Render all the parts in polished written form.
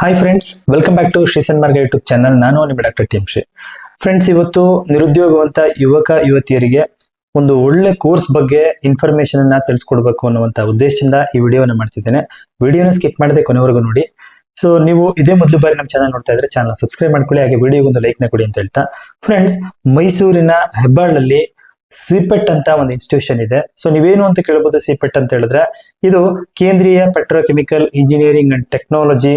Hi friends, welcome back to Shri Sanmarga YouTube channel. ನಾನು ನಿಮ್ಮ doctor T M Shri. Friends, ಇವತ್ತು ನಿರುದ್ಯೋಗವಂತ ಯುವಕ ಯುವತಿಯರಿಗೆ ಒಂದು ಒಳ್ಳೆ ಕೋರ್ಸ್ ಬಗ್ಗೆ ಇನ್ಫಾರ್ಮೇಶನ್ ಅನ್ನ ತಿಳಿಸ್ಕೊಡ್ಬೇಕು ಅನ್ನುವಂತ ಉದ್ದೇಶದಿಂದ ಈ ವಿಡಿಯೋನ ಮಾಡ್ತಿದ್ದೇನೆ. ವಿಡಿಯೋನ ಸ್ಕಿಪ್ ಮಾಡದೆ ಕೊನೆವರೆಗೂ ನೋಡಿ. ಸೊ ನೀವು ಇದೇ ಮೊದಲು ಬಾರಿ ನಮ್ಮ ಚಾನಲ್ ನೋಡ್ತಾ ಇದ್ರೆ ಚಾನಲ್ ಸಬ್ಸ್ಕ್ರೈಬ್ ಮಾಡ್ಕೊಳ್ಳಿ, ಹಾಗೆ ವಿಡಿಯೋಗೆ ಒಂದು ಲೈಕ್ ನ ಕೊಡಿ ಅಂತ ಹೇಳ್ತಾ, ಫ್ರೆಂಡ್ಸ್, ಮೈಸೂರಿನ ಹೆಬ್ಬಾಳ್ನಲ್ಲಿ ಸಿಪೆಟ್ ಅಂತ ಒಂದು ಇನ್ಸ್ಟಿಟ್ಯೂಷನ್ ಇದೆ. ಸೊ ನೀವೇನು ಅಂತ ಕೇಳಬಹುದು. ಸಿಪೆಟ್ ಅಂತ ಹೇಳಿದ್ರೆ ಇದು ಕೇಂದ್ರೀಯ petrochemical engineering and technology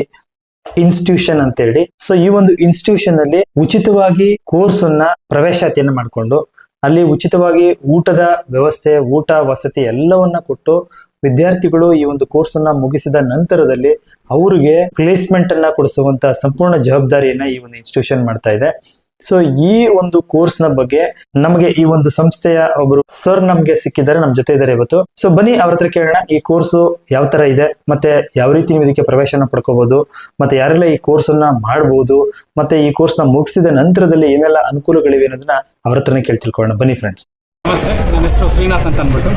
institution ಅಂತ ಹೇಳಿ. ಸೊ ಈ ಒಂದು ಇನ್ಸ್ಟಿಟ್ಯೂಷನ್ ಅಲ್ಲಿ ಉಚಿತವಾಗಿ ಕೋರ್ಸ್ ಅನ್ನ ಪ್ರವೇಶಾತಿಯನ್ನ ಮಾಡಿಕೊಂಡು ಅಲ್ಲಿ ಉಚಿತವಾಗಿ ಊಟದ ವ್ಯವಸ್ಥೆ, ಊಟ, ವಸತಿ ಎಲ್ಲವನ್ನ ಕೊಟ್ಟು ವಿದ್ಯಾರ್ಥಿಗಳು ಈ ಒಂದು ಕೋರ್ಸ್ ಅನ್ನ ಮುಗಿಸಿದ ನಂತರದಲ್ಲಿ ಅವರಿಗೆ ಪ್ಲೇಸ್ಮೆಂಟ್ ಅನ್ನ ಕೊಡಿಸುವಂತ ಸಂಪೂರ್ಣ ಜವಾಬ್ದಾರಿಯನ್ನ ಈ ಒಂದು ಇನ್ಸ್ಟಿಟ್ಯೂಷನ್ ಮಾಡ್ತಾ ಇದೆ. ಸೊ ಈ ಒಂದು ಕೋರ್ಸ್ ನ ಬಗ್ಗೆ ನಮಗೆ ಈ ಒಂದು ಸಂಸ್ಥೆಯ ಒಬ್ಬರು ಸರ್ ನಮ್ಗೆ ಸಿಕ್ಕಿದ್ದಾರೆ, ನಮ್ ಜೊತೆ ಇದ್ದಾರೆ ಇವತ್ತು. ಸೊ ಬನ್ನಿ ಅವ್ರ ಹತ್ರ ಕೇಳೋಣ, ಈ ಕೋರ್ಸ್ ಯಾವ ತರ ಇದೆ, ಮತ್ತೆ ಯಾವ ರೀತಿ ನೀವು ಇದಕ್ಕೆ ಪ್ರವೇಶನ ಪಡ್ಕೋಬಹುದು, ಮತ್ತೆ ಯಾರೆಲ್ಲ ಈ ಕೋರ್ಸ್ ಅನ್ನ ಮಾಡಬಹುದು, ಮತ್ತೆ ಈ ಕೋರ್ಸ್ ನ ಮುಗಿಸಿದ ನಂತರದಲ್ಲಿ ಏನೆಲ್ಲ ಅನುಕೂಲಗಳಿವೆ ಅನ್ನೋದನ್ನ ಅವ್ರ ಹತ್ರನೇ ಕೇಳಿ ತಿಳ್ಕೊಳ್ಳೋಣ. ಬನ್ನಿ ಫ್ರೆಂಡ್ಸ್. ನಮಸ್ತೆ, ನನ್ನ ಹೆಸರು ಶ್ರೀನಾಥ್ ಅಂತ ಅಂದ್ಬಿಟ್ಟು.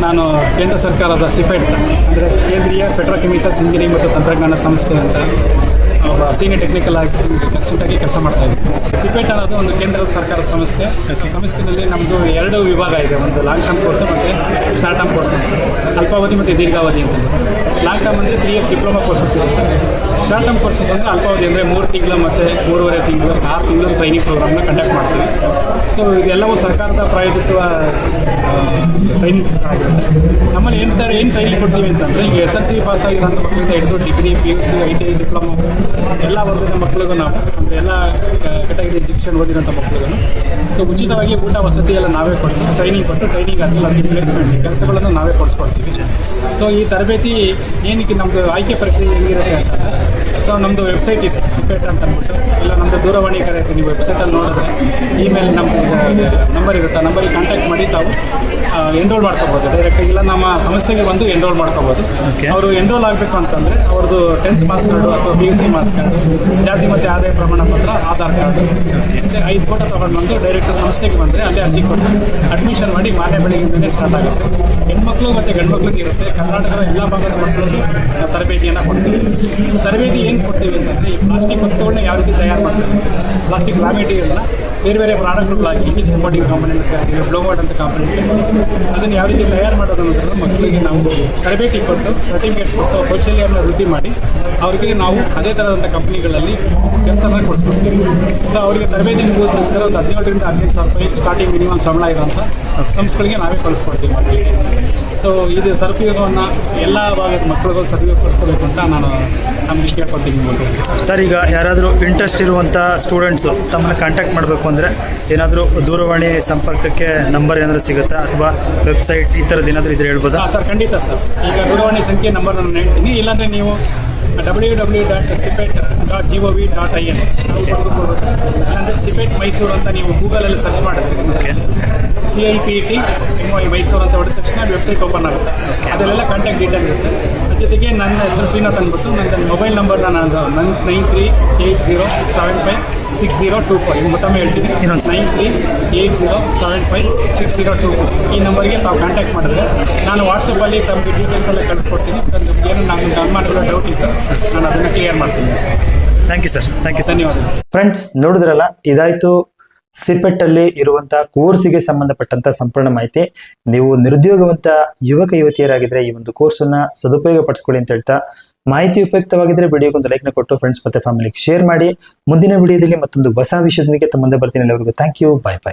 ನಾನು ಕೇಂದ್ರ ಸರ್ಕಾರದ ಸಿಪೆಟ್ ಅಂದರೆ ಕೇಂದ್ರೀಯ ಪೆಟ್ರೋಕೆಮಿಕಲ್ಸ್ ಇಂಜಿನಿಯರಿಂಗ್ ಮತ್ತು ತಂತ್ರಜ್ಞಾನ ಸಂಸ್ಥೆ ಅಂತ ಒಬ್ಬ ಸೀನಿಯರ್ ಟೆಕ್ನಿಕಲ್ ಅಸಿಸ್ಟೆಂಟ್ ಆಗಿ ಕೆಲಸ ಮಾಡ್ತಾ ಇದ್ದೀನಿ. ಸಿಪೆಟ್ ಅನ್ನೋದು ಒಂದು ಕೇಂದ್ರ ಸರ್ಕಾರದ ಸಂಸ್ಥೆ. ಸಂಸ್ಥೆಯಲ್ಲಿ ನಮ್ಮದು 2 ವಿಭಾಗ ಇದೆ, ಒಂದು ಲಾಂಗ್ ಟರ್ಮ್ ಕೋರ್ಸ್ ಮತ್ತು ಶಾರ್ಟ್ ಟರ್ಮ್ ಕೋರ್ಸ್ ಅಂತ, ಅಲ್ಪಾವಧಿ ಮತ್ತು ದೀರ್ಘಾವಧಿ ಅಂತ. ಲಾಂಗ್ ಟರ್ಮ್ ಅಂದರೆ 3 ಇಯರ್ಸ್ ಡಿಪ್ಲೊಮಾ ಕೋರ್ಸಸ್ ಇರುತ್ತೆ. ಶಾರ್ಟ್ ಟರ್ಮ್ ಕೋರ್ಸಸ್ ಅಂದರೆ ಅಲ್ಪಾವಧಿ ಅಂದರೆ 3 ತಿಂಗಳು ಮತ್ತು 3.5 ತಿಂಗಳು 6 ತಿಂಗಳು ಟ್ರೈನಿಂಗ್ ಪ್ರೋಗ್ರಾಮ್ನ ಕಂಡಕ್ಟ್ ಮಾಡ್ತೀವಿ. ಸೊ ಇದೆಲ್ಲವೂ ಸರ್ಕಾರದ ಪ್ರಾಯೋಜಿತ ಟ್ರೈನಿಂಗ್ ಆಗಿರುತ್ತೆ. ನಮ್ಮಲ್ಲಿ ಏನು ಟ್ರೈನಿಂಗ್ ಕೊಡ್ತೀವಿ ಅಂತಂದರೆ, ಈಗ SLC ಪಾಸ್ ಆಗಿರೋ ಮಕ್ಕಳಿಂದ ಹಿಡಿದು ಡಿಗ್ರಿ, PUC, ITI, ಡಿಪ್ಲೊಮಾ ಎಲ್ಲ ವರ್ಗದ ಮಕ್ಕಳಿಗೂ ನಾವು ಅಂದರೆ ಎಲ್ಲ ಕೆಟಗರಿ ಎಜುಕೇಷನ್ ಓದಿರೋಂಥ ಮಕ್ಕಳಿಗೂ ಸೊ ಉಚಿತವಾಗಿ ಊಟ, ವಸತಿ ಎಲ್ಲ ನಾವೇ ಕೊಡ್ತೀವಿ. ಟ್ರೈನಿಂಗ್ ಕೊಟ್ಟು ಟ್ರೈನಿಂಗ್ ಆದಮೇಲೆ ಅದಕ್ಕೆ ಪ್ಲೇಸ್ಮೆಂಟ್ ಕೆಲಸಗಳನ್ನು ನಾವೇ ಕೊಡಿಸ್ಕೊಡ್ತೀವಿ. ಸೊ ಈ ತರಬೇತಿ ಏನಕ್ಕೆ ನಮ್ಮದು ಆಯ್ಕೆ ಪ್ರಕ್ರಿಯೆ ಹೆಂಗಿರುತ್ತೆ ಅಂತಂದರೆ, ಸೊ ನಮ್ಮದು ವೆಬ್ಸೈಟ್ ಇದೆ ಸಿಪೆಟ್ ಅಂತ ಅಂದ್ಬಿಟ್ಟು, ಇಲ್ಲ ನಮ್ಮದು ದೂರವಾಣಿ ಕರೆ ಇರುತ್ತೆ. ನೀವು ವೆಬ್ಸೈಟಲ್ಲಿ ನೋಡಿದ್ರೆ ಇಮೇಲ್ ನಮ್ಮದು ನಂಬರ್ ಇರುತ್ತೆ, ಆ ನಂಬರಿಗೆ ಕಾಂಟ್ಯಾಕ್ಟ್ ಮಾಡಿ ತಾವು ಎನ್ರೋಲ್ ಮಾಡ್ಕೋಬೋದು ಡೈರೆಕ್ಟಾಗಿ, ಇಲ್ಲ ನಮ್ಮ ಸಂಸ್ಥೆಗೆ ಬಂದು ಎನ್ರೋಲ್ ಮಾಡ್ಕೋಬೋದು. ಅವರು ಎನ್ರೋಲ್ ಆಗಬೇಕು ಅಂತಂದರೆ ಅವ್ರದ್ದು 10th ಮಾರ್ಕ್ಸ್ ಕಾರ್ಡು ಅಥವಾ PUC ಮಾರ್ಕ್ಸ್ ಕಾರ್ಡು, ಜಾತಿ ಮತ್ತು ಆದಾಯ ಪ್ರಮಾಣ ಪತ್ರ, ಆಧಾರ್ ಕಾರ್ಡು, 5 ಫೋಟೋ ತೊಗೊಂಡು ಬಂದು ಡೈರೆಕ್ಟ್ ಸಂಸ್ಥೆಗೆ ಬಂದರೆ ಅಲ್ಲೇ ಅರ್ಜಿ ಕೊಟ್ಟು ಅಡ್ಮಿಷನ್ ಮಾಡಿ ಮಾರನೇ ಬೆಳಗ್ಗೆಯಿಂದಲೇ ಸ್ಟಾರ್ಟ್ ಆಗುತ್ತೆ. ಹೆಣ್ಮಕ್ಳು ಮತ್ತು ಗಂಡು ಮಕ್ಳಿಗೆ ಇರುತ್ತೆ. ಕರ್ನಾಟಕದ ಎಲ್ಲ ಭಾಗದ ಮಕ್ಕಳಿಗೆ ತರಬೇತಿಯನ್ನು ಕೊಡ್ತೀವಿ. ತರಬೇತಿ ಏನು ಕೊಡ್ತೀವಿ ಅಂತಂದರೆ, ಈ ಪ್ಲಾಸ್ಟಿಕ್ ವಸ್ತುಗಳನ್ನ ಯಾವ ರೀತಿ ತಯಾರು ಮಾಡ್ತೀವಿ, ಪ್ಲಾಸ್ಟಿಕ್ ರಾ ಮೆಟೀರಿಯಲ್ನ ಬೇರೆ ಬೇರೆ ಪ್ರಾಡಕ್ಟ್ಗಳಾಗಿ ಇಂಜೆಕ್ಷನ್ ಮೋಲ್ಡಿಂಗ್ ಕಾಂಪೊನೆಂಟ್, ಬ್ಲೋವರ್ಡ್ ಅಂತ ಕಾಂಪೊನೆಂಟ್, ಅದನ್ನು ಯಾವ ರೀತಿ ತಯಾರು ಮಾಡೋದು ಅನ್ನೋದನ್ನು ಮಕ್ಕಳಿಗೆ ನಾವು ತರಬೇತಿ ಕೊಟ್ಟು ಸರ್ಟಿಫಿಕೇಟ್ ಕೊಟ್ಟು ಕೌಶಲ್ಯವನ್ನು ವೃದ್ಧಿ ಮಾಡಿ ಅವರಿಗೆ ನಾವು ಅದೇ ಥರದಂಥ ಕಂಪ್ನಿಗಳಲ್ಲಿ ಕೆಲಸನ ಕೊಡಿಸ್ಕೊಡ್ತೀವಿ. ಸೊ ಅವರಿಗೆ ತರಬೇತಿ ಮುಗಿದ ನಂತರ ಒಂದು 17,000 ರಿಂದ 15,000 ರೂಪಾಯಿ ಸ್ಟಾರ್ಟಿಂಗ್ ಮಿನಿಮಮ್ ಸಂಬಳ ಇರೋಂಥ ಸಂಸ್ಥೆಗಳಿಗೆ ನಾವೇ ಕಳಿಸ್ಕೊಡ್ತೀವಿ ಮಕ್ಕಳಿಗೆ. ಸೊ ಇದು ಸದುಪಯೋಗವನ್ನು ಎಲ್ಲ ಭಾಗದ ಮಕ್ಕಳಿಗೂ ಸದುಪಯೋಗ ಪಡಿಸ್ಕೋಬೇಕು ಅಂತ ನಾನು ನಮಗೆ ಕೇಳ್ಕೊತೀನಿ. ಸರ್, ಈಗ ಯಾರಾದರೂ ಇಂಟ್ರೆಸ್ಟ್ ಇರುವಂಥ ಸ್ಟೂಡೆಂಟ್ಸು ತಮ್ಮನ್ನ ಕಾಂಟ್ಯಾಕ್ಟ್ ಮಾಡಬೇಕು ಅಂದರೆ ಏನಾದರೂ ದೂರವಾಣಿ ಸಂಪರ್ಕಕ್ಕೆ ನಂಬರ್ ಏನಾದರೂ ಸಿಗುತ್ತಾ, ಅಥವಾ ವೆಬ್ಸೈಟ್ ಈ ಥರದ್ದು ಏನಾದರೂ ಇದ್ರೆ ಹೇಳ್ಬೋದಾ? ಸರ್, ಖಂಡಿತ ಸರ್. ಈಗ ದೂರವಾಣಿ ಸಂಖ್ಯೆ ನಂಬರ್ ನಾನು ಹೇಳ್ತೀನಿ, ಇಲ್ಲಾಂದರೆ ನೀವು www.sipet.gov.in ನಾವು ಬರೆದುಕೊಳ್ಬೇಕು. ಇಲ್ಲಾಂದರೆ ಸಿಪೆಟ್ ಮೈಸೂರು ಅಂತ ನೀವು ಗೂಗಲಲ್ಲಿ ಸರ್ಚ್ ಮಾಡಿದ್ರೆ CIPET MOI ಮೈಸೂರು ಅಂತ ಹೊಡೆದ ತಕ್ಷಣ ವೆಬ್ಸೈಟ್ ಓಪನ್ ಆಗುತ್ತೆ. ಅದರಲ್ಲೆಲ್ಲ ಕಾಂಟ್ಯಾಕ್ಟ್ ಡೀಟೇಲ್ ಇರುತ್ತೆ. ಅದ್ರ ಜೊತೆಗೆ ನನ್ನ ಹೆಸರು ಶ್ರೀನಾಥ್ ಅಂದ್ಬಿಟ್ಟು ನನ್ನ ಮೊಬೈಲ್ ನಂಬರ್ನ ನಾನು 9380756024 ಈಗ ಮತ್ತೊಮ್ಮೆ ಹೇಳ್ತೀನಿ, 9380756024 ಈ ನಂಬರ್ಗೆ ತಾವು ಕಾಂಟ್ಯಾಕ್ಟ್ ಮಾಡಿದ್ರೆ ನಾನು ವಾಟ್ಸಪ್ಪಲ್ಲಿ ತಮಗೆ ಡೀಟೇಲ್ಸ್ ಎಲ್ಲ ಕಳಿಸ್ಕೊಡ್ತೀನಿ. ಏನು ನಮಗೆ ಅನುಮಾನಗಳ ಡೌಟ್ ಇತ್ತು ನಾನು ಅದನ್ನು ಕ್ಲಿಯರ್ ಮಾಡ್ತೀನಿ. Thank you sir, thank you, ಧನ್ಯವಾದಗಳು. ಫ್ರೆಂಡ್ಸ್, ನೋಡಿದ್ರಲ್ಲ, ಇದಾಯ್ತು ಸಿಪೆಟ್ ಅಲ್ಲಿ ಇರುವಂತಹ ಕೋರ್ಸಿಗೆ ಸಂಬಂಧಪಟ್ಟಂತ ಸಂಪೂರ್ಣ ಮಾಹಿತಿ. ನೀವು ನಿರುದ್ಯೋಗವಂತ ಯುವಕ ಯುವತಿಯರಾಗಿದ್ರೆ ಈ ಒಂದು ಕೋರ್ಸ್ ಅನ್ನ ಸದುಪಯೋಗ ಪಡಿಸ್ಕೊಳ್ಳಿ ಅಂತ ಹೇಳ್ತಾ, ಮಾಹಿತಿ ಉಪಯುಕ್ತವಾಗಿದ್ರೆ ವಿಡಿಯೋಗೊಂದು ಲೈಕ್ ನ ಕೊಟ್ಟು ಫ್ರೆಂಡ್ಸ್ ಮತ್ತೆ ಫ್ಯಾಮಿಲಿಗೆ ಶೇರ್ ಮಾಡಿ. ಮುಂದಿನ ವಿಡಿಯೋದಲ್ಲಿ ಮತ್ತೊಂದು ಹೊಸ ವಿಷಯದೊಂದಿಗೆ ತಮ್ಮ ಮುಂದೆ ಬರ್ತೀನಿ. ಎಲ್ಲರಿಗೂ ಥ್ಯಾಂಕ್ ಯು, ಬಾಯ್ ಬಾಯ್.